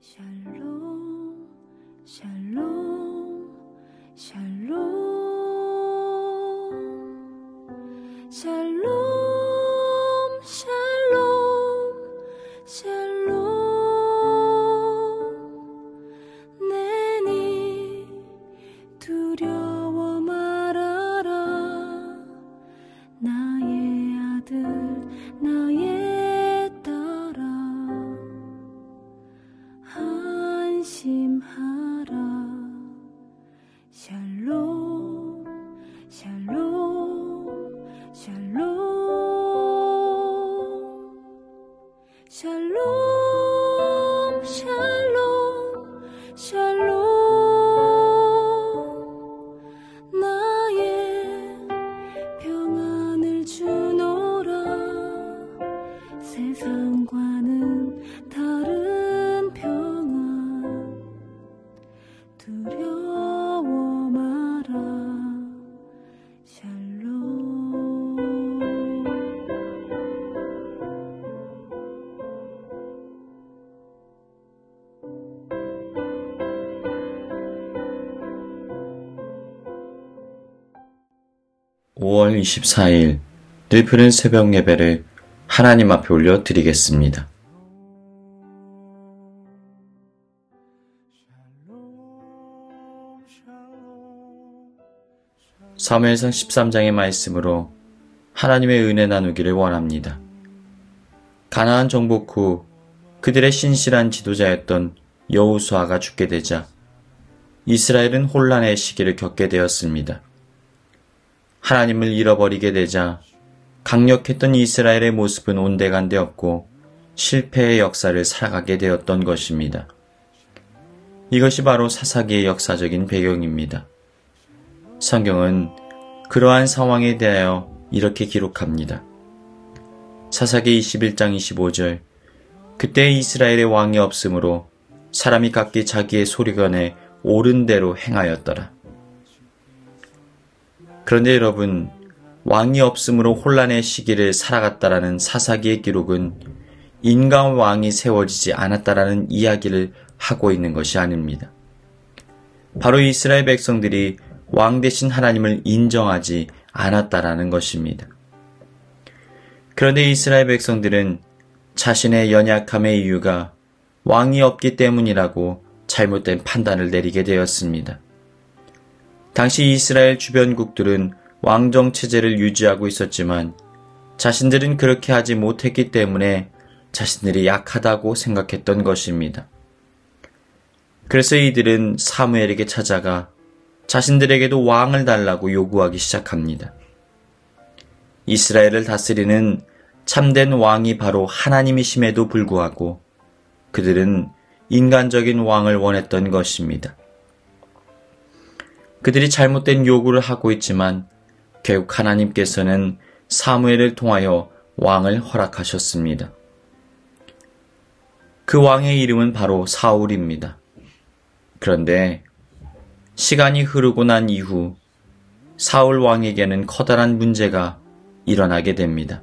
샬롬, 샬롬, 샬롬, 샬롬, 샬롬, 샬롬. 내니 두려워 말아라. 나의 아들, 나의 딸아. 안심하라. 샬롬, 샬롬, 샬롬, 샬롬, 샬롬, 샬롬. 나의 평안을 주노라. 세상과는 다른 평안. 두려워 마라. 샬롬. (5월 24일) 늘푸른 새벽 예배를 하나님 앞에 올려 드리겠습니다. 사무엘상 13장의 말씀으로 하나님의 은혜 나누기를 원합니다. 가나안 정복 후 그들의 신실한 지도자였던 여호수아가 죽게 되자 이스라엘은 혼란의 시기를 겪게 되었습니다. 하나님을 잃어버리게 되자 강력했던 이스라엘의 모습은 온데간데 없고 실패의 역사를 살아가게 되었던 것입니다. 이것이 바로 사사기의 역사적인 배경입니다. 성경은 그러한 상황에 대하여 이렇게 기록합니다. 사사기 21장 25절. 그때 이스라엘의 왕이 없으므로 사람이 각기 자기의 소리건에 옳은 대로 행하였더라. 그런데 여러분, 왕이 없으므로 혼란의 시기를 살아갔다라는 사사기의 기록은 인간 왕이 세워지지 않았다라는 이야기를 하고 있는 것이 아닙니다. 바로 이스라엘 백성들이 왕 대신 하나님을 인정하지 않았다라는 것입니다. 그런데 이스라엘 백성들은 자신의 연약함의 이유가 왕이 없기 때문이라고 잘못된 판단을 내리게 되었습니다. 당시 이스라엘 주변국들은 왕정 체제를 유지하고 있었지만 자신들은 그렇게 하지 못했기 때문에 자신들이 약하다고 생각했던 것입니다. 그래서 이들은 사무엘에게 찾아가 자신들에게도 왕을 달라고 요구하기 시작합니다. 이스라엘을 다스리는 참된 왕이 바로 하나님이심에도 불구하고 그들은 인간적인 왕을 원했던 것입니다. 그들이 잘못된 요구를 하고 있지만 결국 하나님께서는 사무엘을 통하여 왕을 허락하셨습니다. 그 왕의 이름은 바로 사울입니다. 그런데 시간이 흐르고 난 이후 사울 왕에게는 커다란 문제가 일어나게 됩니다.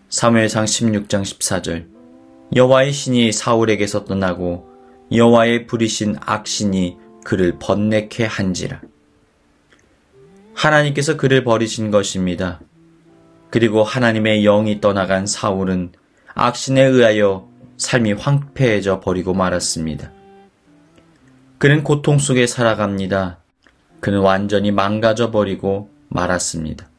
사무엘상 16장 14절. 여호와의 신이 사울에게서 떠나고 여호와의 부리신 악신이 그를 번뇌케 한지라. 하나님께서 그를 버리신 것입니다. 그리고 하나님의 영이 떠나간 사울은 악신에 의하여 삶이 황폐해져 버리고 말았습니다. 그는 고통 속에 살아갑니다. 그는 완전히 망가져 버리고 말았습니다.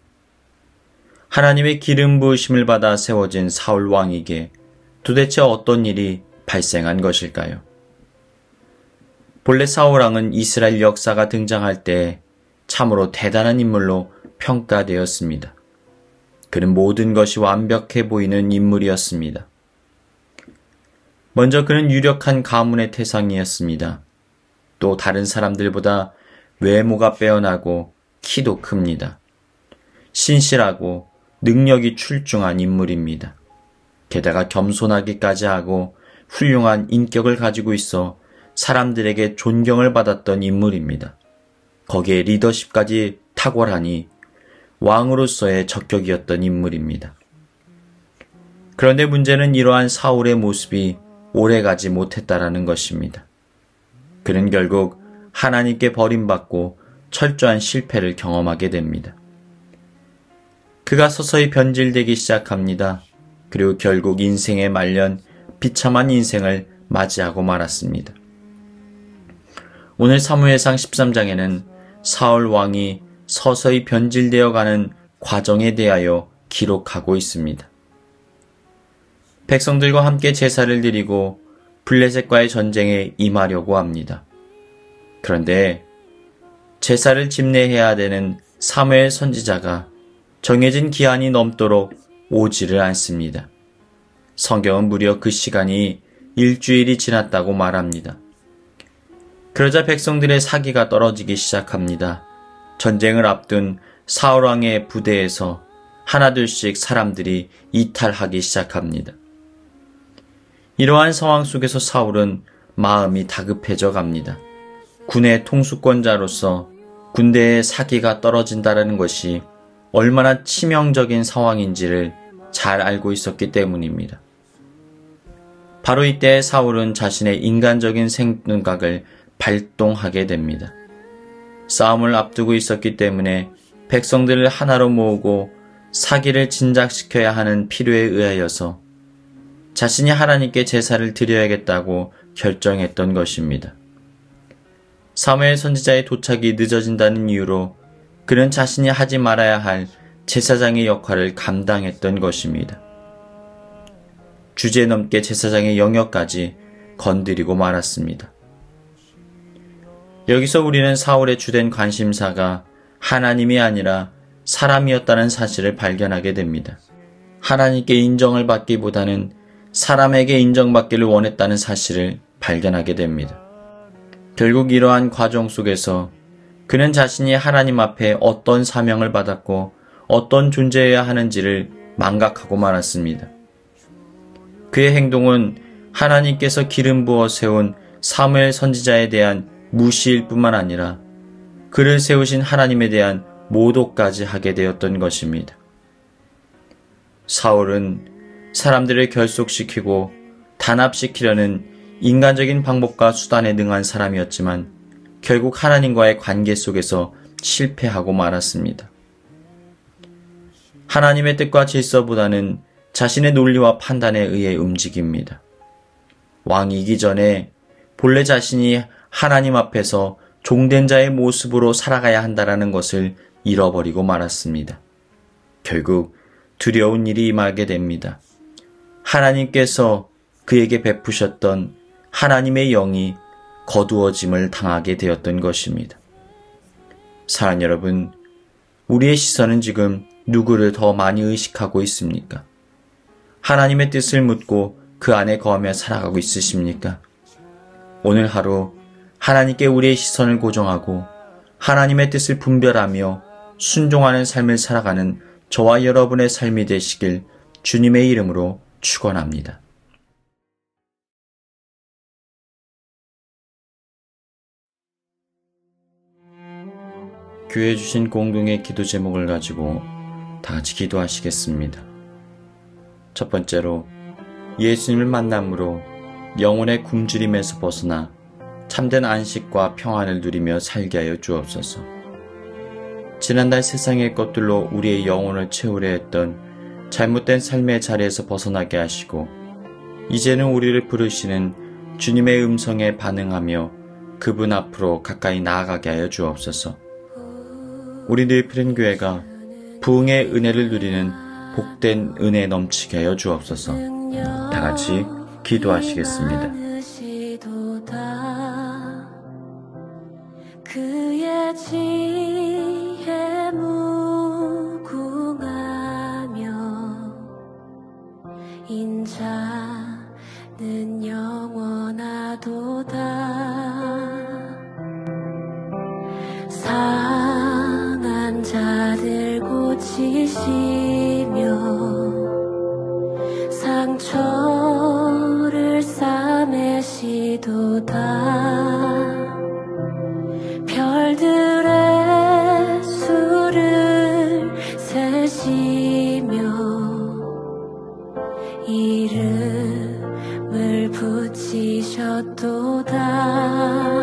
하나님의 기름 부으심을 받아 세워진 사울 왕에게 도대체 어떤 일이 발생한 것일까요? 본래 사울 왕은 이스라엘 역사가 등장할 때 참으로 대단한 인물로 평가되었습니다. 그는 모든 것이 완벽해 보이는 인물이었습니다. 먼저 그는 유력한 가문의 태상이었습니다. 또 다른 사람들보다 외모가 빼어나고 키도 큽니다. 신실하고 능력이 출중한 인물입니다. 게다가 겸손하기까지 하고 훌륭한 인격을 가지고 있어 사람들에게 존경을 받았던 인물입니다. 거기에 리더십까지 탁월하니 왕으로서의 적격이었던 인물입니다. 그런데 문제는 이러한 사울의 모습이 오래가지 못했다라는 것입니다. 그는 결국 하나님께 버림받고 철저한 실패를 경험하게 됩니다. 그가 서서히 변질되기 시작합니다. 그리고 결국 인생의 말년 비참한 인생을 맞이하고 말았습니다. 오늘 사무엘상 13장에는 사울 왕이 서서히 변질되어 가는 과정에 대하여 기록하고 있습니다. 백성들과 함께 제사를 드리고 블레셋과의 전쟁에 임하려고 합니다. 그런데 제사를 집례해야 되는 사무엘 선지자가 정해진 기한이 넘도록 오지를 않습니다. 성경은 무려 그 시간이 일주일이 지났다고 말합니다. 그러자 백성들의 사기가 떨어지기 시작합니다. 전쟁을 앞둔 사울왕의 부대에서 하나둘씩 사람들이 이탈하기 시작합니다. 이러한 상황 속에서 사울은 마음이 다급해져 갑니다. 군의 통수권자로서 군대의 사기가 떨어진다는 것이 얼마나 치명적인 상황인지를 잘 알고 있었기 때문입니다. 바로 이때 사울은 자신의 인간적인 생각을 발동하게 됩니다. 싸움을 앞두고 있었기 때문에 백성들을 하나로 모으고 사기를 진작시켜야 하는 필요에 의하여서 자신이 하나님께 제사를 드려야겠다고 결정했던 것입니다. 사무엘 선지자의 도착이 늦어진다는 이유로 그는 자신이 하지 말아야 할 제사장의 역할을 감당했던 것입니다. 주제넘게 제사장의 영역까지 건드리고 말았습니다. 여기서 우리는 사울의 주된 관심사가 하나님이 아니라 사람이었다는 사실을 발견하게 됩니다. 하나님께 인정을 받기보다는 사람에게 인정받기를 원했다는 사실을 발견하게 됩니다. 결국 이러한 과정 속에서 그는 자신이 하나님 앞에 어떤 사명을 받았고 어떤 존재여야 하는지를 망각하고 말았습니다. 그의 행동은 하나님께서 기름 부어 세운 사무엘 선지자에 대한 무시일 뿐만 아니라 그를 세우신 하나님에 대한 모독까지 하게 되었던 것입니다. 사울은 사람들을 결속시키고 단합시키려는 인간적인 방법과 수단에 능한 사람이었지만 결국 하나님과의 관계 속에서 실패하고 말았습니다. 하나님의 뜻과 질서보다는 자신의 논리와 판단에 의해 움직입니다. 왕이기 전에 본래 자신이 하나님 앞에서 종된 자의 모습으로 살아가야 한다는 것을 잃어버리고 말았습니다. 결국 두려운 일이 임하게 됩니다. 하나님께서 그에게 베푸셨던 하나님의 영이 거두어짐을 당하게 되었던 것입니다. 사랑하는 여러분, 우리의 시선은 지금 누구를 더 많이 의식하고 있습니까? 하나님의 뜻을 묻고 그 안에 거하며 살아가고 있으십니까? 오늘 하루 하나님께 우리의 시선을 고정하고 하나님의 뜻을 분별하며 순종하는 삶을 살아가는 저와 여러분의 삶이 되시길 주님의 이름으로 축원합니다. 교회에 주신 공동의 기도 제목을 가지고 다 같이 기도하시겠습니다. 첫 번째로 예수님을 만남으로 영혼의 굶주림에서 벗어나 참된 안식과 평안을 누리며 살게 하여 주옵소서. 지난날 세상의 것들로 우리의 영혼을 채우려 했던 잘못된 삶의 자리에서 벗어나게 하시고 이제는 우리를 부르시는 주님의 음성에 반응하며 그분 앞으로 가까이 나아가게 하여 주옵소서. 우리 늘푸른 교회가 부흥의 은혜를 누리는 복된 은혜 넘치게 하여 주옵소서. 다 같이 기도하시겠습니다. 그의 지혜 무궁하며 인자는 영원하도다. 상한 자들 고치시며 상처를 싸매시도다. 별들의 수를 세시며 이름을 붙 되었도다.